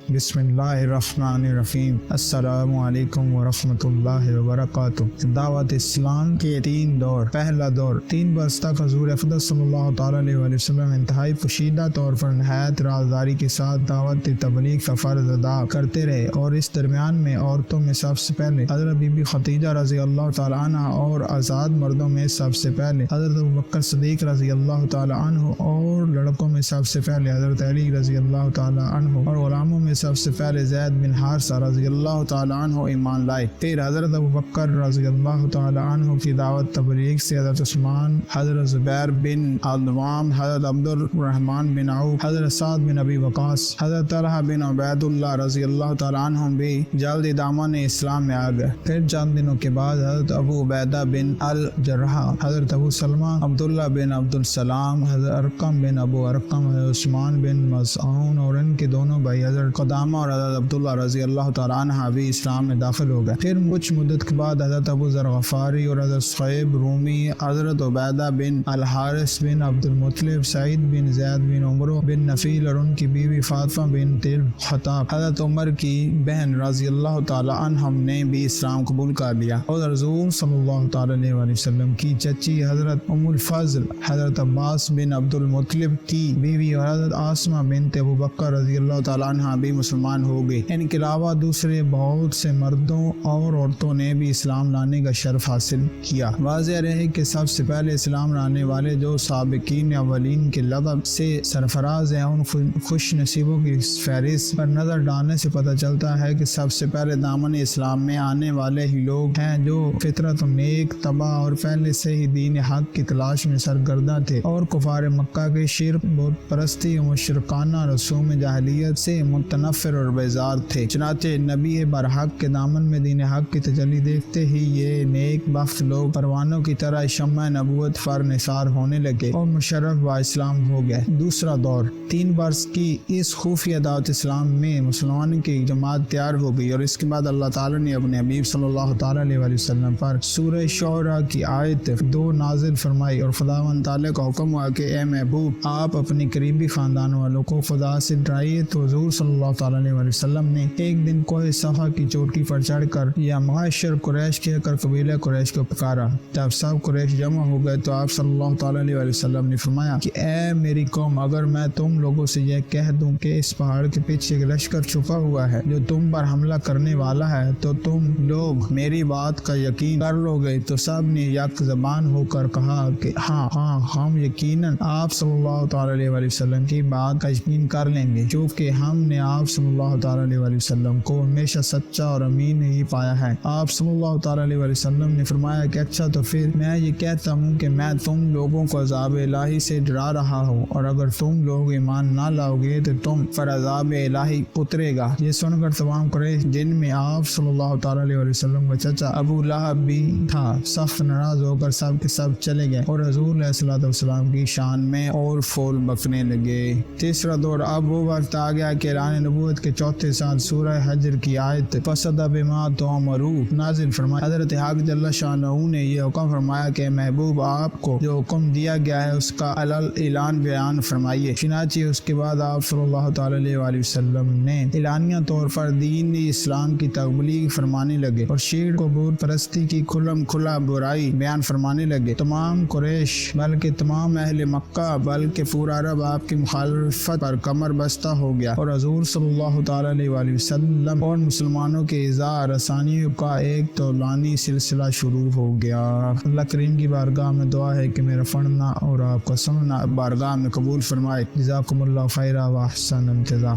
بسم اللہ الرحمن الرحیم۔ السلام علیکم ورحمۃ اللہ وبرکاتہ۔ دعوت اسلام کے تین دور۔ پہلا دور 3 برس تک حضور اقدس صلی اللہ تعالی علیہ وسلم انتہائی پوشیدہ طور پر نہایت رازداری کے ساتھ دعوت تبلیغ کا فرض ادا کرتے رہے، اور اس درمیان میں عورتوں میں سب سے پہلے حضرت بی بی خدیجہ رضی اللہ تعالی عنہ، اور آزاد مردوں میں سب سے پہلے حضرت ابوبکر صدیق رضی اللہ تعالی عنہ، اور لڑکوں میں سب سے پہلے حضرت علی رضی اللہ تعالی عنہ، اور غلاموں میں سب سے پہلے زید بن حارثہ رضی اللہ تعالی عنہ ایمان لائے۔ پھر حضرت ابوبکر رضی اللہ تعالی عنہ کی دعوت تبلیغ سے حضرت عثمان، حضرت زبیر بن العوام، حضرت عبد الرحمن بن عوف، حضرت سعد بن ابی وقاص، حضرت طلحہ بن عبید اللہ رضی اللہ تعالی عنہ بھی جلد دامن اسلام میں آ گئے۔ پھر چند دنوں کے بعد حضرت ابو عبیدہ بن الجراح، حضرت ابو سلمہ، عبداللہ بن عبد السلام، حضرت ارقم بن ابو ارقم، حضرت عثمان بن مظعون اور ان کے دونوں بھائی حضرت قدامہ اور حضرت عبداللہ رضی اللہ تعالی عنہ بھی اسلام میں داخل ہو گئے۔ پھر کچھ مدت کے بعد حضرت ابو ذر غفاری اور حضرت صہیب رومی، حضرت عبیدہ بن الحارث بن عبد المطلب، سعید بن زید بن عمر بن نفیل اور ان کی بیوی فاطمہ بنت الخطاب، حضرت عمر کی بہن رضی اللہ تعالی عنہ نے بھی اسلام قبول کر لیا، اور رسول صلی اللہ تعالی علیہ وسلم کی چچی حضرت ام الفضل، حضرت عباس بن عبد المطلب کی بیوی اور حضرت عاصمہ بنت ابوبکر رضی اللہ تعالی عنہ بھی مسلمان ہو گئی۔ ان کے علاوہ دوسرے بہت سے مردوں اور عورتوں نے بھی اسلام لانے کا شرف حاصل کیا۔ واضح رہے کہ سب سے پہلے اسلام لانے والے جو سابقین اولین کے لقب سے سرفراز ہیں، ان خوش نصیبوں کی فہرست پر نظر ڈالنے سے پتہ چلتا ہے کہ سب سے پہلے دامن اسلام میں آنے والے ہی لوگ ہیں جو فطرت نیک طبع اور پہلے سے ہی دین حق کی تلاش میں سرگرداں تھے، اور کفار مکہ کے شرک، بت پرستی اور مشرکانہ رسوم جاہلیت سے متنفر اور بیزار تھے۔ چنانچہ نبی برحق کے دامن میں دین حق کی تجلی دیکھتے ہی یہ نیک بخت لوگ پروانوں کی طرح شمع نبوت پر نثار ہونے لگے اور مشرف با اسلام ہو گئے۔ دوسرا دور 3 برس کی اس خفیہ دعوت اسلام میں مسلمانوں کی جماعت تیار ہو گئی، اور اس کے بعد اللہ تعالیٰ نے اپنے حبیب صلی اللہ تعالیٰ علیہ وسلم پر سورہ شعراء کی آیت 2 نازل فرمائی، اور خداوند تعالیٰ کا حکم ہوا کہ اے محبوب، آپ اپنے قریبی خاندان والوں کو خدا سے ڈرائیے۔ تو حضور صلی اللہ تعالیٰ علیہ وسلم نے ایک دن کوہ صفا کی چوٹی پر چڑھ کر یا معاشر قریش کہہ کر قبیلہ قریش کو پکارا۔ جب سب قریش جمع ہو گئے تو آپ صلی اللہ تعالیٰ علیہ وسلم نے فرمایا کہ اے میری قوم، اگر میں تم لوگوں سے یہ کہہ دوں کہ اس پہاڑ کے پیچھے ایک لشکر چھپا ہوا ہے جو تم پر حملہ کرنے والا ہے، تو تم لوگ میری بات کا یقین کر لو گے؟ تو سب نے یک زبان ہو کر کہا کہ ہاں ہم یقیناً آپ صلی اللہ تعالیٰ علیہ وسلم کی بات کا یقین کر لیں گے، کیونکہ ہم نے آپ صلی اللہ تعالیٰ علیہ وسلم کو ہمیشہ سچا اور امین ہی پایا ہے۔ آپ صلی اللہ تعالیٰ علیہ وسلم نے فرمایا کہ اچھا، تو پھر میں یہ کہتا ہوں کہ میں تم لوگوں کو عذاب الہی سے ڈرا رہا ہوں، اور اگر تم لوگ ایمان نہ لاؤ گے تو تم پر عذاب الہی اترے گا۔ یہ سن کر تمام قریش، جن میں آپ صلی اللہ تعالیٰ علیہ وسلم کا چچا ابو لہب بھی تھا، سخت ناراض ہو کر سب کے سب چلے گئے، اور حضور علیہ الصلوۃ والسلام کی شان میں اور پھول بکنے لگے۔ تیسرا دور اب وہ وقت آ گیا کہ اعلان نبوت کے 4 سال سورہ حجر کی آیت فَصَدَّقَ بِمَا تُؤْمَرُونَ نازل فرمائی۔ حضرت حق جل شانہ نے یہ حکم فرمایا کہ محبوب، آپ کو جو حکم دیا گیا ہے اس کا اعلان بیان فرمائیے۔ چنانچہ اس کے بعد آپ صلی اللہ تعالیٰ علیہ وسلم نے اعلانیہ طور پر دین اسلام کی تبلیغ فرمانے لگے، اور شرک کو بت پرستی کی کھلم کھلا برائی بیان فرمانے لگے۔ تمام قریش، بلکہ تمام اہل مکہ، بلکہ پورا عرب آپ کی مخالفت پر کمر بستہ ہو گیا، اور حضور صلی اللہ تعالیٰ علیہ وسلم اور مسلمانوں کے اعزاء رسانیوں کا ایک طولانی سلسلہ شروع ہو گیا۔ اللہ کریم کی بارگاہ میں دعا ہے کہ میرا پڑھنا اور آپ کا سننا بارگاہ میں قبول فرمائے۔ جزاکم اللہ خیرا و احسن انتظار۔